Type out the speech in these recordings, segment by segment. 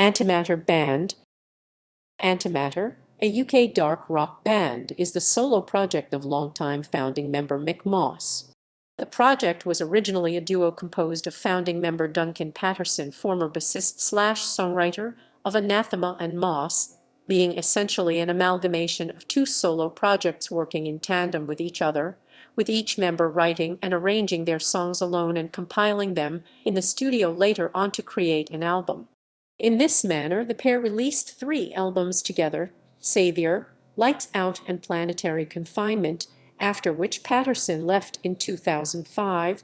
Antimatter Band. Antimatter, a UK dark rock band, is the solo project of longtime founding member Mick Moss. The project was originally a duo composed of founding member Duncan Patterson, former bassist/songwriter of Anathema, and Moss, being essentially an amalgamation of two solo projects working in tandem with each other, with each member writing and arranging their songs alone and compiling them in the studio later on to create an album. In this manner, the pair released 3 albums together: Saviour, Out and Planetary Confinement, after which Patterson left in 2005.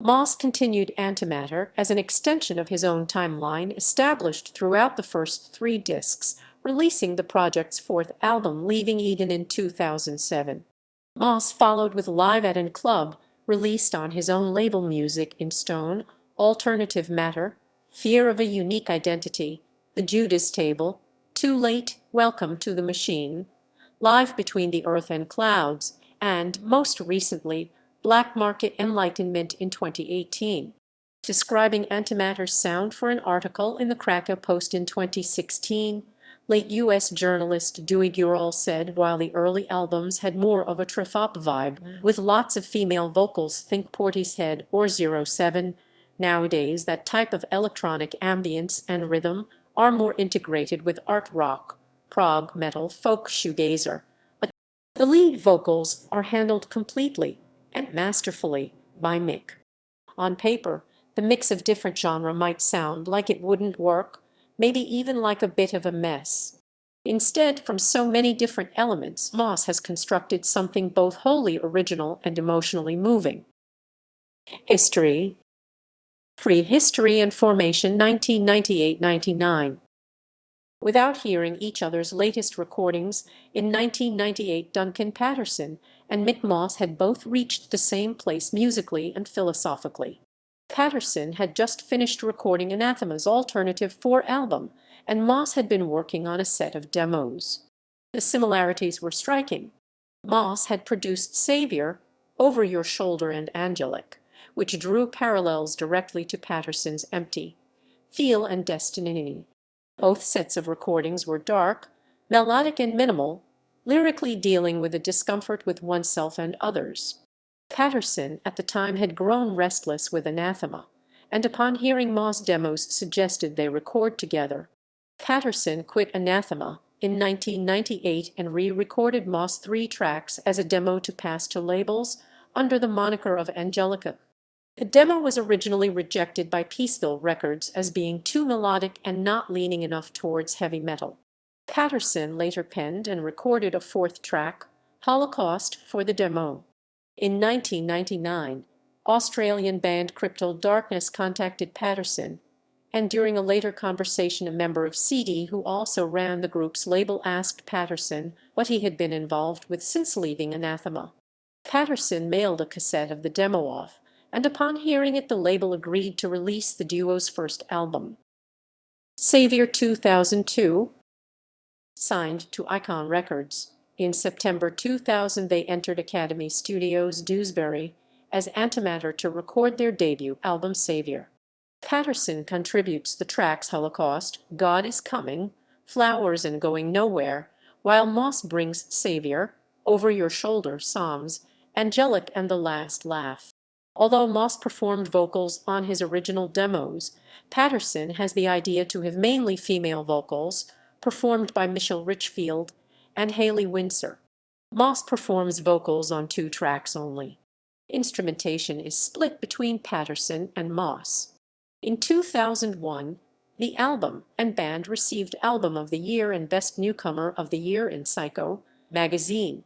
Moss continued Antimatter as an extension of his own timeline established throughout the first 3 discs, releasing the project's 4th album, Leaving Eden, in 2007. Moss followed with Live at an Club, released on his own label Music in Stone, Alternative Matter, Fear of a Unique Identity, The Judas Table, Too Late, Welcome to the Machine, Live Between the Earth and Clouds, and, most recently, Black Market Enlightenment in 2018. Describing Antimatter's sound for an article in the Krakow Post in 2016, late U.S. journalist Dewey Gurall said while the early albums had more of a triphop vibe, with lots of female vocals, think Portishead or 07, nowadays that type of electronic ambience and rhythm are more integrated with art rock, prog, metal, folk, shoegazer. The lead vocals are handled completely and masterfully by Mick. On paper, the mix of different genre might sound like it wouldn't work, maybe even like a bit of a mess. Instead, from so many different elements, Moss has constructed something both wholly original and emotionally moving. History. Prehistory and formation 1998-99. Without hearing each other's latest recordings, in 1998 Duncan Patterson and Mick Moss had both reached the same place musically and philosophically. Patterson had just finished recording Anathema's Alternative 4 album, and Moss had been working on a set of demos. The similarities were striking. Moss had produced Saviour, Over Your Shoulder, and Angelic, which drew parallels directly to Patterson's Empty, Feel, and Destiny. Both sets of recordings were dark, melodic, and minimal, lyrically dealing with the discomfort with oneself and others. Patterson at the time had grown restless with Anathema, and upon hearing Moss' demos suggested they record together. Patterson quit Anathema in 1998 and re-recorded Moss' 3 tracks as a demo to pass to labels under the moniker of Angelica. The demo was originally rejected by Peaceville Records as being too melodic and not leaning enough towards heavy metal. Patterson later penned and recorded a 4th track, Holocaust, for the demo. In 1999, Australian band Crypto Darkness contacted Patterson, and during a later conversation a member of CD who also ran the group's label asked Patterson what he had been involved with since leaving Anathema. Patterson mailed a cassette of the demo off, and upon hearing it the label agreed to release the duo's first album. Saviour 2002. Signed to Icon Records. In September 2000 they entered Academy Studios, Dewsbury, as Antimatter to record their debut album Saviour. Patterson contributes the tracks Holocaust, God is Coming, Flowers, and Going Nowhere, while Moss brings Saviour, Over Your Shoulder, Psalms, Angelic, and The Last Laugh. Although Moss performed vocals on his original demos, Patterson has the idea to have mainly female vocals, performed by Michelle Richfield and Hayley Windsor. Moss performs vocals on 2 tracks only. Instrumentation is split between Patterson and Moss. In 2001, the album and band received Album of the Year and Best Newcomer of the Year in Psycho magazine.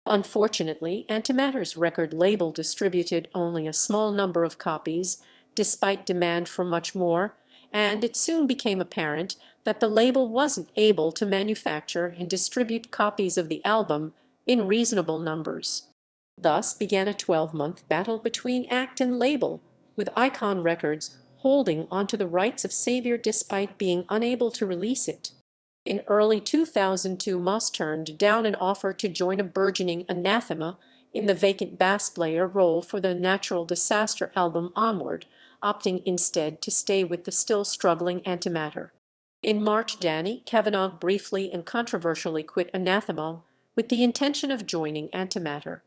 Unfortunately, Antimatter's record label distributed only a small number of copies, despite demand for much more, and it soon became apparent that the label wasn't able to manufacture and distribute copies of the album in reasonable numbers. Thus began a 12-month battle between act and label, with Icon Records holding onto the rights of Saviour despite being unable to release it. In early 2002, Moss turned down an offer to join a burgeoning Anathema in the vacant bass player role for the Natural Disaster album Onward, opting instead to stay with the still struggling Antimatter. In March, Danny Kavanagh briefly and controversially quit Anathema with the intention of joining Antimatter,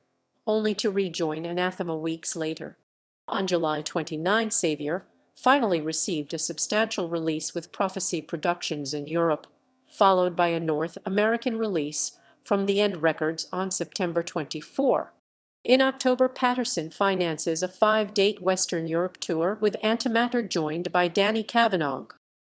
only to rejoin Anathema weeks later. On July 29, Saviour finally received a substantial release with Prophecy Productions in Europe, followed by a North American release from The End Records on September 24. In October, Patterson finances a 5-date Western Europe tour with Antimatter joined by Danny Kavanagh.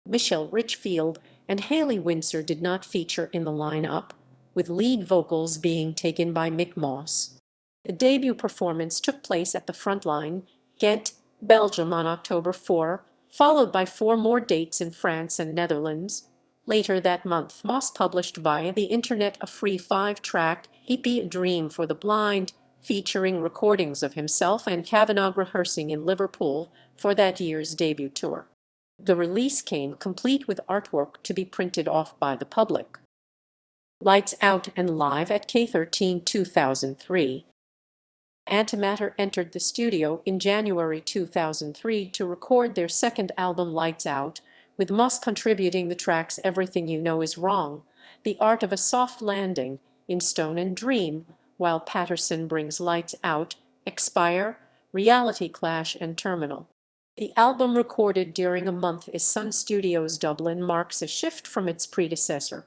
Michelle Richfield and Hayley Windsor did not feature in the lineup, with lead vocals being taken by Mick Moss. The debut performance took place at the Frontline, Ghent, Belgium on October 4, followed by 4 more dates in France and Netherlands. Later that month, Moss published via the internet a free 5-track EP, A Dream for the Blind, featuring recordings of himself and Kavanagh rehearsing in Liverpool for that year's debut tour. The release came complete with artwork to be printed off by the public. Lights Out and Live at K13 2003. Antimatter entered the studio in January 2003 to record their second album Lights Out, with Moss contributing the tracks Everything You Know Is Wrong, The Art of a Soft Landing, In Stone and Dream, while Patterson brings Lights Out, Expire, Reality Clash and Terminal. The album, recorded during a month in Sun Studios Dublin, marks a shift from its predecessor.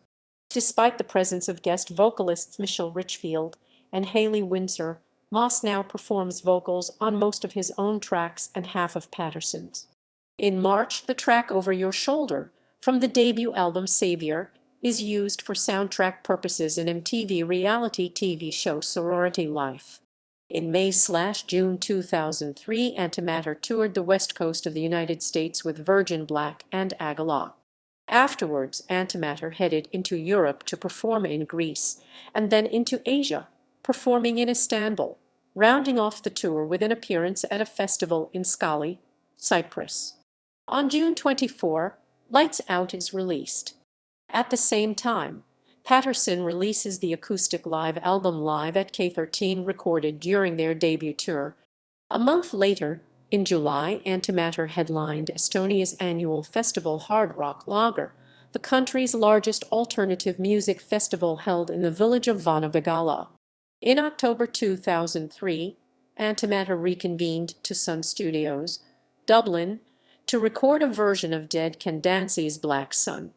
Despite the presence of guest vocalists Michelle Richfield and Hayley Windsor, Moss now performs vocals on most of his own tracks and half of Patterson's. In March, the track Over Your Shoulder, from the debut album Saviour, is used for soundtrack purposes in MTV reality TV show Sorority Life. In May/June 2003, Antimatter toured the west coast of the United States with Virgin Black and Agala. Afterwards, Antimatter headed into Europe to perform in Greece, and then into Asia, performing in Istanbul, rounding off the tour with an appearance at a festival in Scali, Cyprus. On June 24, Lights Out is released. At the same time, Patterson releases the acoustic live album Live at K13, recorded during their debut tour. A month later, in July, Antimatter headlined Estonia's annual festival Hard Rock Lager, the country's largest alternative music festival held in the village of Vana-Vigala. In October 2003, Antimatter reconvened to Sun Studios, Dublin, to record a version of Dead Can Dance's Black Sun.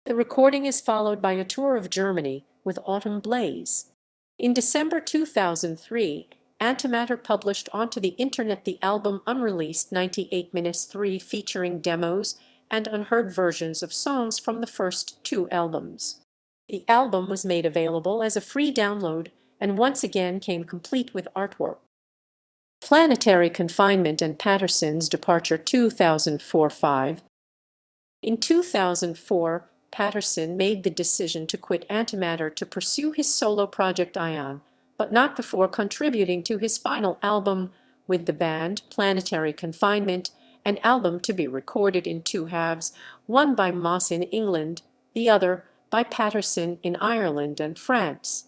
The recording is followed by a tour of Germany with Autumn Blaze. In December 2003, Antimatter published onto the internet the album Unreleased 98-3, featuring demos and unheard versions of songs from the first 2 albums. The album was made available as a free download and once again came complete with artwork. Planetary Confinement and Patterson's Departure 2004-5. In 2004, Patterson made the decision to quit Antimatter to pursue his solo project Ion, but not before contributing to his final album with the band, Planetary Confinement, an album to be recorded in 2 halves, one by Moss in England, the other by Patterson in Ireland and France.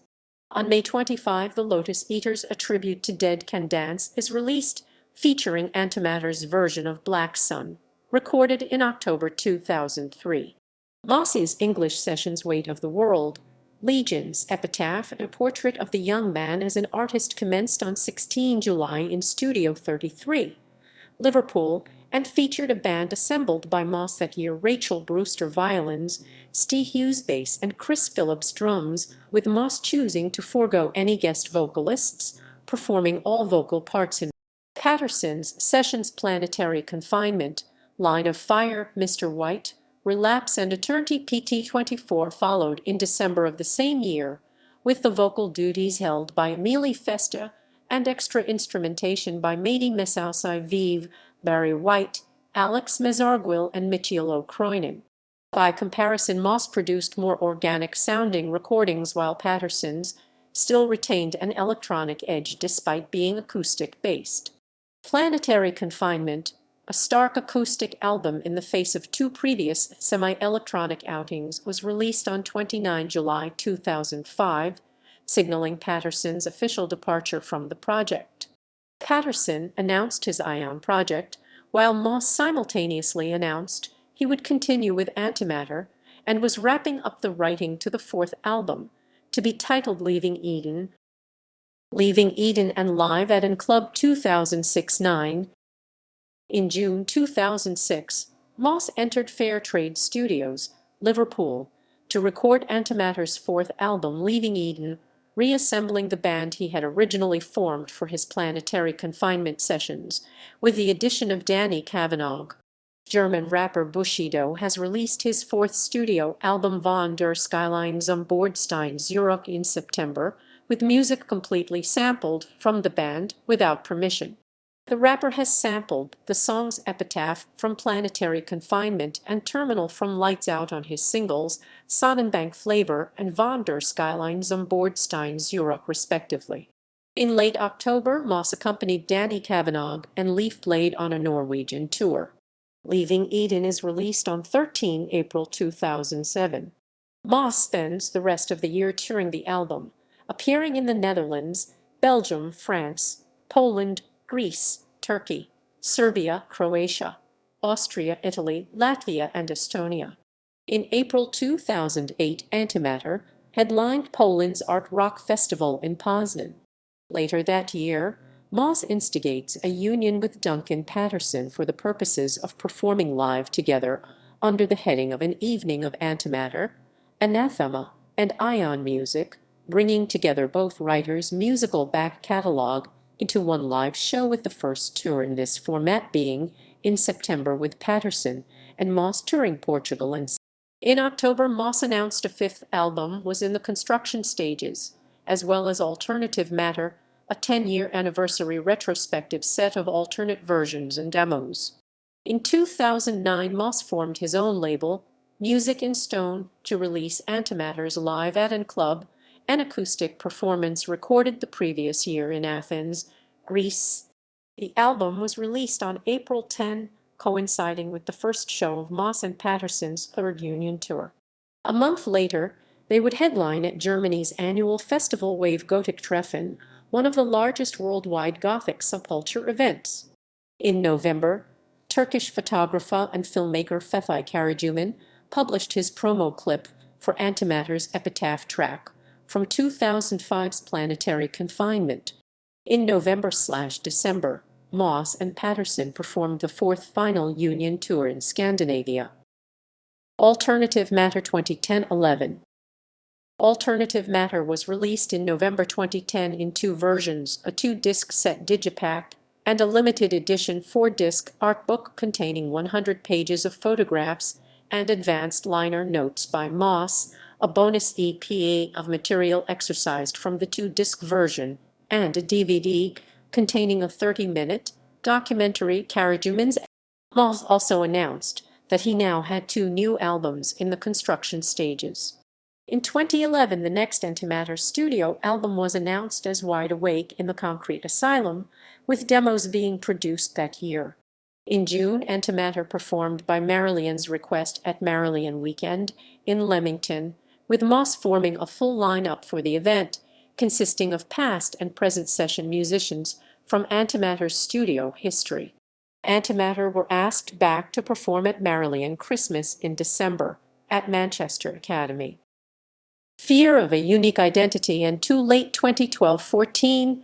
On May 25, The Lotus Eaters, a tribute to Dead Can Dance, is released, featuring Antimatter's version of Black Sun, recorded in October 2003. Moss's English sessions Weight of the World, Legions, Epitaph, and a portrait of the young man as an artist commenced on 16 July in Studio 33, Liverpool, and featured a band assembled by Moss that year: Rachel Brewster violins, Steve Hughes bass, and Chris Phillips drums, with Moss choosing to forego any guest vocalists, performing all vocal parts in Patterson's sessions. Planetary Confinement, Line of Fire, Mr. White, Relapse, and Eternity PT24 followed in December of the same year, with the vocal duties held by Amelie Festa and extra instrumentation by Mady Messausi Vive, Barry White, Alex Mezarguil, and Michiel O'Croinin. By comparison, Moss produced more organic-sounding recordings, while Patterson's still retained an electronic edge despite being acoustic-based. Planetary Confinement, a stark acoustic album in the face of 2 previous semi-electronic outings, was released on 29 July 2005, signaling Patterson's official departure from the project. Patterson announced his Ion project, while Moss simultaneously announced he would continue with Antimatter and was wrapping up the writing to the fourth album, to be titled Leaving Eden and Live at An Club 2006-9. In June 2006, Moss entered Fairtrade Studios, Liverpool, to record Antimatter's fourth album Leaving Eden, reassembling the band he had originally formed for his planetary confinement sessions, with the addition of Danny Kavanagh. German rapper Bushido has released his fourth studio album Von der Skyline zum Bordstein Zurück in September, with music completely sampled from the band without permission. The rapper has sampled the songs Epitaph from Planetary Confinement and Terminal from Lights Out on his singles Sonnenbank Flavor and Von der Skyline zum Bordstein Zurück respectively. In late October, Moss accompanied Danny Kavanagh and Leaf Blade on a Norwegian tour. Leaving Eden is released on 13 April 2007. Moss spends the rest of the year touring the album, appearing in the Netherlands, Belgium, France, Poland, Greece, Turkey, Serbia, Croatia, Austria, Italy, Latvia, and Estonia. In April 2008, Antimatter headlined Poland's Art Rock Festival in Poznan. Later that year, Moss instigates a union with Duncan Patterson for the purposes of performing live together under the heading of an evening of Antimatter, Anathema, and Ion Music, bringing together both writers' musical back catalog into one live show, with the first tour in this format being in September with Patterson and Moss touring Portugal and in October. Moss announced a fifth album was in the construction stages, as well as Alternative Matter, a 10-year anniversary retrospective set of alternate versions and demos. In 2009, Moss formed his own label, Music in Stone, to release Antimatter's Live at An Club, an acoustic performance recorded the previous year in Athens, Greece. The album was released on April 10, coinciding with the first show of Moss and Patterson's third Union tour. A month later, they would headline at Germany's annual festival Wave Gothic Treffen, one of the largest worldwide Gothic subculture events. In November, Turkish photographer and filmmaker Fethi Karacuman published his promo clip for Antimatter's Epitaph track from 2005's Planetary Confinement. In November/December, Moss and Patterson performed the fourth final Union tour in Scandinavia. Alternative Matter 2010-11. Alternative Matter was released in November 2010 in two versions, a 2-disc set digipack and a limited edition 4-disc art book containing 100 pages of photographs and advanced liner notes by Moss, a bonus EP of material exercised from the 2-disc version, and a DVD containing a 30-minute documentary. Karacuman's Moss also announced that he now had 2 new albums in the construction stages. In 2011, the next Antimatter studio album was announced as Wide Awake in the Concrete Asylum, with demos being produced that year. In June, Antimatter performed by Marillion's request at Marillion Weekend in Leamington, with Moss forming a full lineup for the event, consisting of past and present session musicians from Antimatter's studio history. Antimatter were asked back to perform at Marillion Christmas in December at Manchester Academy. Fear of a Unique Identity and Too Late 2012-14.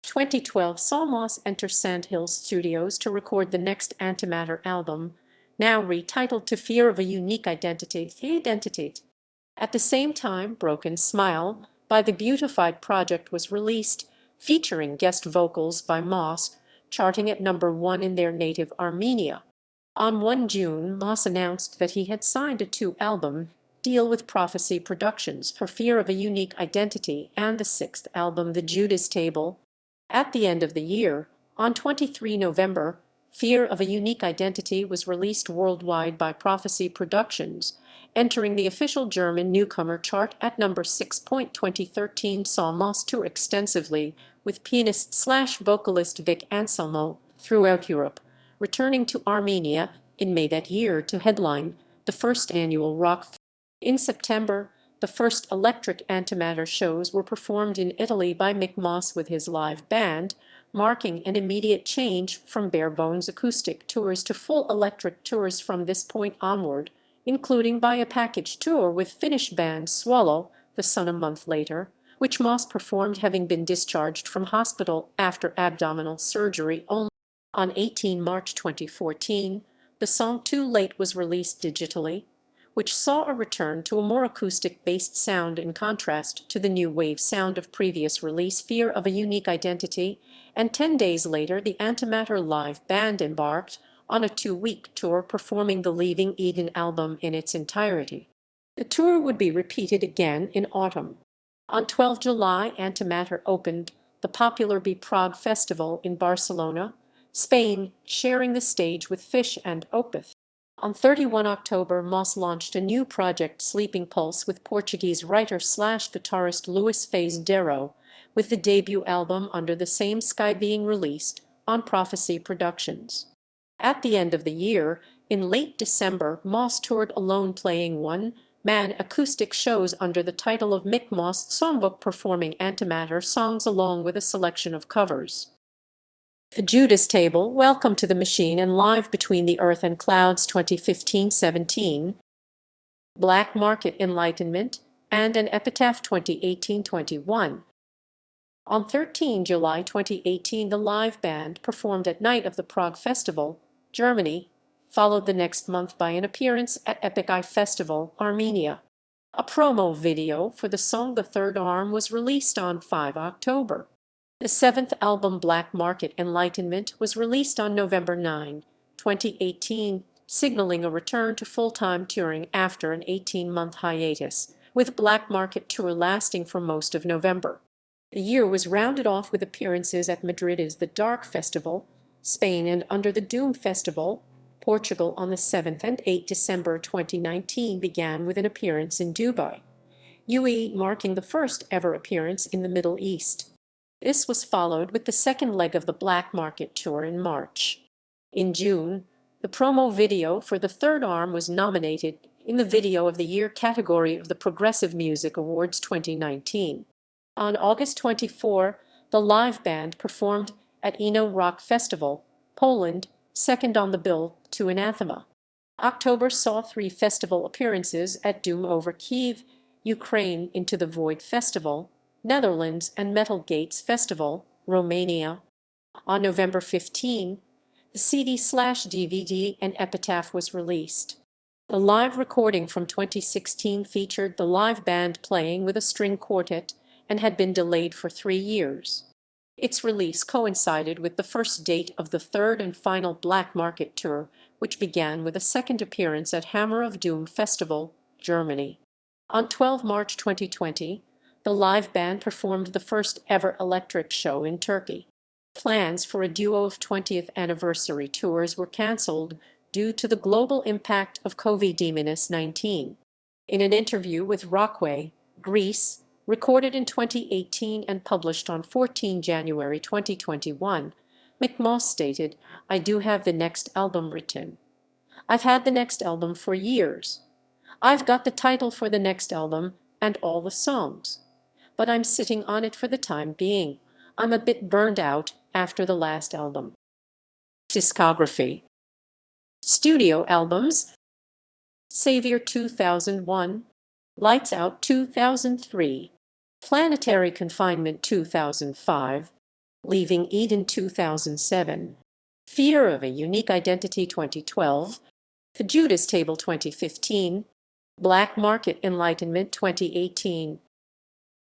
2012 saw Moss enter Sandhill Studios to record the next Antimatter album, now retitled To Fear of a Unique Identity. At the same time, Broken Smile by the Beautified Project was released, featuring guest vocals by Moss, charting at number 1 in their native Armenia. On 1 June, Moss announced that he had signed a 2-album deal with Prophecy Productions for Fear of a Unique Identity and the 6th album, The Judas Table. At the end of the year, on 23 November, Fear of a Unique Identity was released worldwide by Prophecy Productions, entering the official German newcomer chart at number 6. 2013 saw Moss tour extensively with pianist/vocalist Vic Anselmo throughout Europe, returning to Armenia in May that year to headline the first annual Rock. In September, the first electric Antimatter shows were performed in Italy by Mick Moss with his live band, marking an immediate change from bare-bones acoustic tours to full electric tours from this point onward, including by a package tour with Finnish band Swallow, The Sun a month later, which Moss performed having been discharged from hospital after abdominal surgery only. On 18 March 2014, the song Too Late was released digitally, which saw a return to a more acoustic-based sound in contrast to the new wave sound of previous release Fear of a Unique Identity, and 10 days later the Antimatter live band embarked on a 2-week tour performing the Leaving Eden album in its entirety. The tour would be repeated again in autumn. On 12 July, Antimatter opened the popular Prog Festival in Barcelona, Spain, sharing the stage with Fish and Opeth. On 31 October, Moss launched a new project, Sleeping Pulse, with Portuguese writer/guitarist Luís Fez Darro, with the debut album Under the Same Sky being released on Prophecy Productions. At the end of the year, in late December, Moss toured alone, playing one-man acoustic shows under the title of Mick Moss Songbook, performing Antimatter songs along with a selection of covers. The Judas Table, Welcome to the Machine, and Live Between the Earth and Clouds 2015-17, Black Market Enlightenment, and an Epitaph 2018-21. On 13 July 2018, the live band performed at Night of the Prague Festival, Germany, followed the next month by an appearance at Epic Eye Festival, Armenia. A promo video for the song The Third Arm was released on 5 October. The seventh album, Black Market Enlightenment, was released on November 9, 2018, signaling a return to full-time touring after an 18-month hiatus, with Black Market tour lasting for most of November. The year was rounded off with appearances at Madrid's The Dark Festival, Spain, and Under the Doom Festival, Portugal on the 7th and 8 December 2019 began with an appearance in Dubai, UAE, marking the first ever appearance in the Middle East. This was followed with the second leg of the Black Market tour in March. In June, the promo video for The Third Arm was nominated in the Video of the Year category of the Progressive Music Awards 2019. On August 24, the live band performed at Eno Rock Festival, Poland, second on the bill to Anathema. October saw 3 festival appearances at Doom Over Kyiv, Ukraine, Into the Void Festival, Netherlands, and Metal Gates Festival, Romania. On November 15, the CD/DVD and Epitaph was released. The live recording from 2016 featured the live band playing with a string quartet and had been delayed for 3 years. Its release coincided with the first date of the third and final Black Market tour, which began with a second appearance at Hammer of Doom Festival, Germany. On 12 March 2020, the live band performed the first ever electric show in Turkey. Plans for a duo of 20th anniversary tours were cancelled due to the global impact of COVID-19. In an interview with Rockway, Greece, recorded in 2018 and published on 14 January 2021, Mick Moss stated, "I do have the next album written. I've had the next album for years. I've got the title for the next album and all the songs. But I'm sitting on it for the time being. I'm a bit burned out after the last album." Discography. Studio albums: Saviour 2001, Lights Out 2003, Planetary Confinement 2005, Leaving Eden 2007, Fear of a Unique Identity 2012, The Judas Table 2015, Black Market Enlightenment 2018.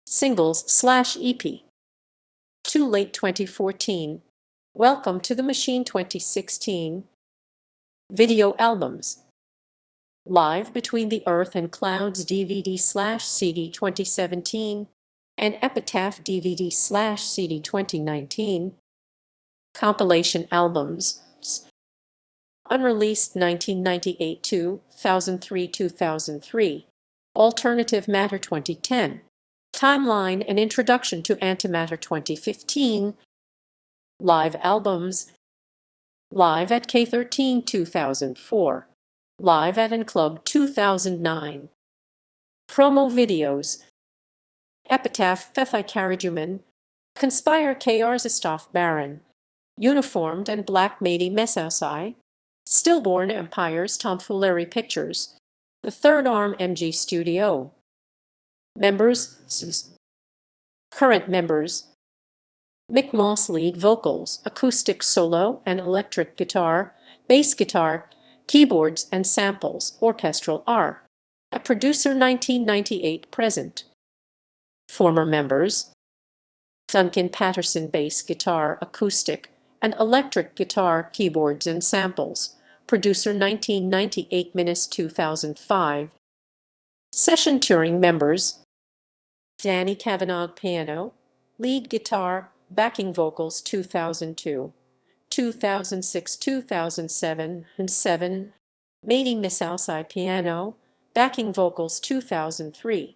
Singles/EP: Too Late 2014, Welcome to the Machine 2016. Video albums: Live Between the Earth and Clouds DVD/CD 2017 and Epitaph DVD/CD 2019. Compilation albums: Unreleased 1998-2003, Alternative Matter 2010, Timeline and Introduction to Antimatter 2015. Live albums: Live at K13 2004, Live at N-Club 2009. Promo videos: Epitaph Fethi Karajuman, Conspire Kjarsstoff Baron, Uniformed and Black Mady Messausi, Stillborn Empires Tomfoolery Pictures, The Third Arm MG Studio. Members. Current members: Mick Moss lead vocals, acoustic solo and electric guitar, bass guitar, keyboards and samples, orchestral R. A producer 1998 present. Former members: Duncan Patterson bass guitar, acoustic, and electric guitar, keyboards and samples, producer 1998–2005. Session touring members: Danny Kavanagh piano, lead guitar, backing vocals 2002, 2006, 2007, and 7. Mady Messausi piano, backing vocals 2003.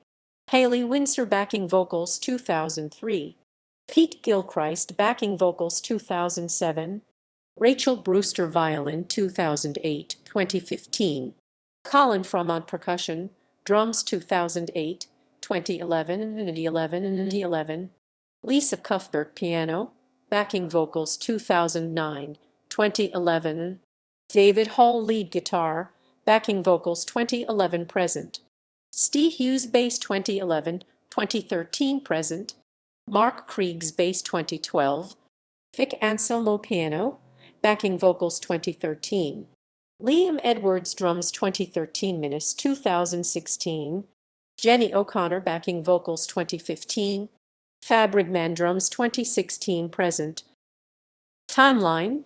Haley Windsor backing vocals 2003. Pete Gilchrist backing vocals 2007. Rachel Brewster violin 2008–2015. Colin Froment percussion, drums 2008, 2011 and 11. Lisa Cuthbert piano, backing vocals 2009, 2011. David Hall lead guitar, backing vocals 2011 present. Steve Hughes bass 2011, 2013 present. Mark Kriegs bass 2012. Vic Anselmo piano, backing vocals 2013. Liam Edwards drums 2013–2016. Jenny O'Connor backing vocals 2015. Fabricman drums 2016 present. Timeline: